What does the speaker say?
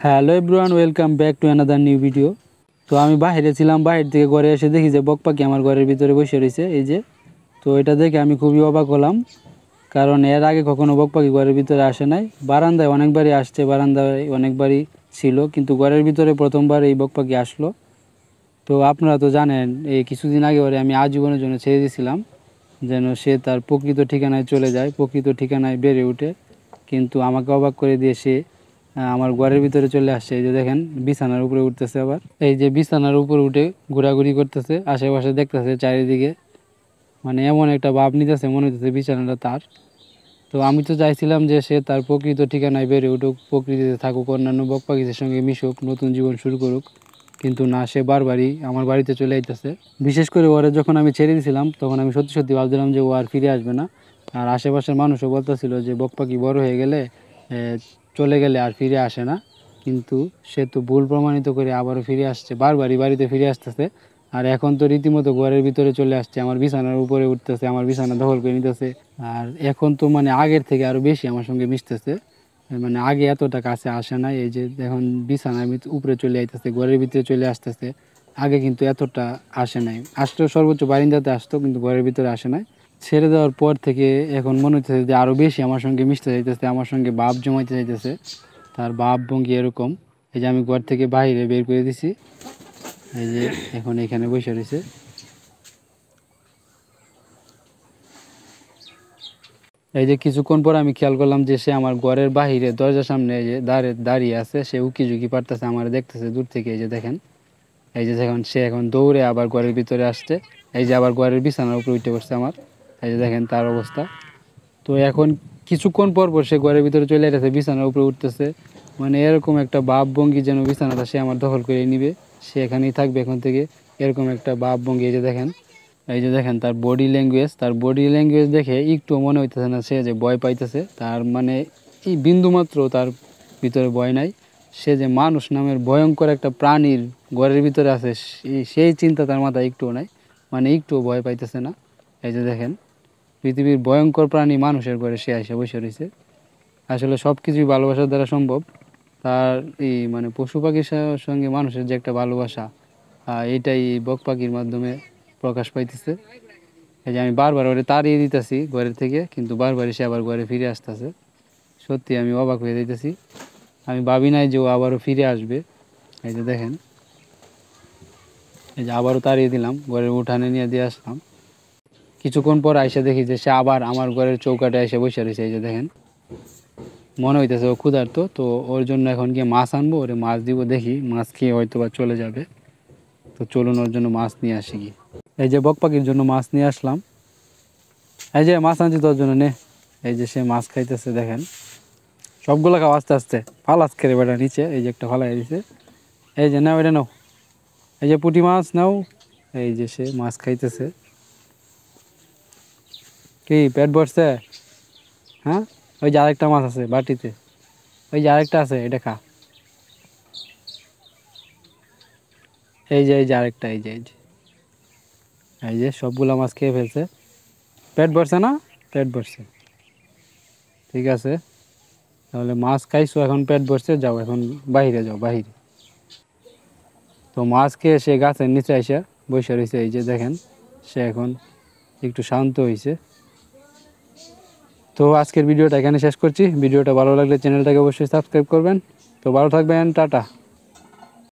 Hello everyone, welcome back to another new video. তো আমি বাইরে ছিলাম, বাইরে থেকে ঘরে এসে দেখি যে বক পাখি আমার ঘরের ভিতরে বসে রয়েছে এই যে। তো এটা দেখে আমি খুবই অবাক হলাম, কারণ এর আগে কখনো বক পাখি ঘরের ভিতরে আসে নাই। বারান্দায় অনেকবারই আসছে, বারান্দায় অনেকবারই ছিল, কিন্তু ঘরের ভিতরে প্রথমবার এই বক পাখি আসলো। তো আপনারা তো জানেন, এই কিছুদিন আগে ওরে আমি আজীবনের জন্য ছেড়ে দিয়েছিলাম, যেন সে তার প্রকৃত ঠিকানায় চলে যায়, প্রকৃত ঠিকানায় বেড়ে ওঠে। কিন্তু আমাকে অবাক করে দিয়ে সে আমার ঘরের ভিতরে চলে আসছে। এই যে দেখেন, বিছানার উপরে উঠতেছে, আবার এই যে বিছানার উপরে উঠে ঘোরাঘুরি করতেছে, আশেপাশে দেখতেছে চারিদিকে, মানে এমন একটা ভাব নিতেছে, মনে হইতেছে বিছানাটা তার। তো আমি তো চাইছিলাম যে সে তার প্রকৃত ঠিকানায় বেড়ে উঠুক, প্রকৃতিতে থাকুক, অন্যান্য বক পাখিদের সঙ্গে মিশুক, নতুন জীবন শুরু করুক। কিন্তু না, সে বারবারই আমার বাড়িতে চলে আইতেছে। বিশেষ করে ওরে যখন আমি ছেড়ে দিয়েছিলাম, তখন আমি সত্যি সত্যি ভাবছিলাম যে ও আর ফিরে আসবে না। আর আশেপাশের মানুষও বলতেছিল যে বক পাখি বড় হয়ে গেলে, চলে গেলে আর ফিরে আসে না। কিন্তু সে তো ভুল প্রমাণিত করে আবারও ফিরে আসছে, বারবারই বাড়িতে ফিরে আসতেছে। আর এখন তো রীতিমতো ঘরের ভিতরে চলে আসছে, আমার বিছানার উপরে উঠতেছে, আমার বিছানা দখল করে নিতেছে। আর এখন তো মানে আগের থেকে আরও বেশি আমার সঙ্গে মিশতেছে, মানে আগে এতটা কাছে আসে না। এই যে এখন বিছানার উপরে চলে আইতেছে, ঘরের ভিতরে চলে আসতেছে। আগে কিন্তু এতটা আসে নাই, আসতো সর্বোচ্চ বারিন্দাতে আসতো, কিন্তু ঘরের ভিতরে আসে নাই। ছেড়ে দেওয়ার পর থেকে এখন মনে হচ্ছে যে আরও বেশি আমার সঙ্গে মিশতে চাইতেছে, আমার সঙ্গে ভাব জমাইতে চাইতেছে। তার ভাব ভঙ্গি এরকম। এই যে আমি ঘর থেকে বাইরে বের করে দিছি, এই যে এখন এখানে বসে রয়েছে। এই যে কিছুক্ষণ পর আমি খেয়াল করলাম যে সে আমার ঘরের বাহিরে দরজার সামনে এই যে দাঁড়িয়ে আছে, সে উকি ঝুঁকি পারতেছে, আমার দেখতেছে দূর থেকে। এই যে দেখেন, এই যে দেখুন, সে এখন দৌড়ে আবার ঘরের ভিতরে আসছে। এই যে আবার ঘরের বিছানার উপরে উঠে পড়ছে আমার। এই যে দেখেন তার অবস্থা। তো এখন কিছুক্ষণ পর পর সে ঘরের ভিতরে চলে গেছে, বিছানার উপরে উঠতেছে। মানে এরকম একটা ভাব ভঙ্গি যেন বিছানাটা সে আমার দখল করে নিবে, সে এখানেই থাকবে এখন থেকে, এরকম একটা ভাব ভঙ্গি। এই যে দেখেন, এই যে দেখেন তার বডি ল্যাঙ্গুয়েজ, তার বডি ল্যাঙ্গুয়েজ দেখে একটু মনে হইতেছে না সে যে ভয় পাইতেছে। তার মানে এই বিন্দুমাত্র তার ভিতরে ভয় নাই। সে যে মানুষ নামের ভয়ঙ্কর একটা প্রাণীর ঘরের ভিতরে আছে, সেই চিন্তা তার মাথায় একটুও নাই, মানে একটুও ভয় পাইতেছে না। এই যে দেখেন, পৃথিবীর ভয়ঙ্কর প্রাণী মানুষের ঘরে সে এসে বসে রয়েছে। আসলে সব কিছুই ভালোবাসার দ্বারা সম্ভব। তার এই মানে পশু পাখির সঙ্গে মানুষের যে একটা ভালোবাসা, এটাই এই বক পাখির মাধ্যমে প্রকাশ পাইতেছে। এই যে আমি বারবার ওরে তাড়িয়ে দিতেছি ঘরের থেকে, কিন্তু বারবারই সে আবার ঘরে ফিরে আসতেছে। সত্যি আমি অবাক হয়ে যাইতেছি, আমি ভাবি নাই যে ও আবারও ফিরে আসবে। এই যে দেখেন, এই যে আবারও তাড়িয়ে দিলাম, ঘরের উঠানে নিয়ে দিয়ে আসলাম। কিছুক্ষণ পর আইসা দেখি যে সে আবার আমার ঘরের চৌকাটে এসে বসে রয়েছে। এই যে দেখেন, মনে হইতেছে ও ক্ষুধার্ত। তো ওর জন্য এখন গিয়ে মাছ আনবো, ওরে মাছ দিব, দেখি মাছ খেয়ে হয়তো বা চলে যাবে। তো চলুন ওর জন্য মাছ নিয়ে আসি গিয়ে। এই যে বক পাখির জন্য মাছ নিয়ে আসলাম, এই যে মাছ আনছি তোর জন্য, নে। এই যে সে মাছ খাইতেছে, দেখেন সবগুলো খাও আস্তে আস্তে, ফালাস খেয়ে বেটা নিচে, এই যে একটা ফালাই দিছে। এই যে নাও, এটা নাও, এই যে পুঁটি মাছ নাও। এই যে সে মাছ খাইতেছে। কি পেট ভরছে? হ্যাঁ, ওই যে আরেকটা মাছ আছে বাটিতে, ওই যে আরেকটা আছে, এটা খা। এই যে আরেকটা, এই যে এই যে সবগুলা মাছ খেয়ে ফেলছে। পেট ভরছে না? পেট ভরছে, ঠিক আছে। তাহলে মাছ খাইছো, এখন পেট ভরছে, যাও এখন বাহিরে যাও, বাহিরে। তো মাছ খেয়ে সে গাছের নিচে এসে বসে রয়েছে। এই যে দেখেন, সে এখন একটু শান্ত হয়েছে। তো আজকের ভিডিওটা এখানে শেষ করছি। ভিডিওটা ভালো লাগলে চ্যানেলটাকে অবশ্যই সাবস্ক্রাইব করবেন। তো ভালো থাকবেন, টাটা।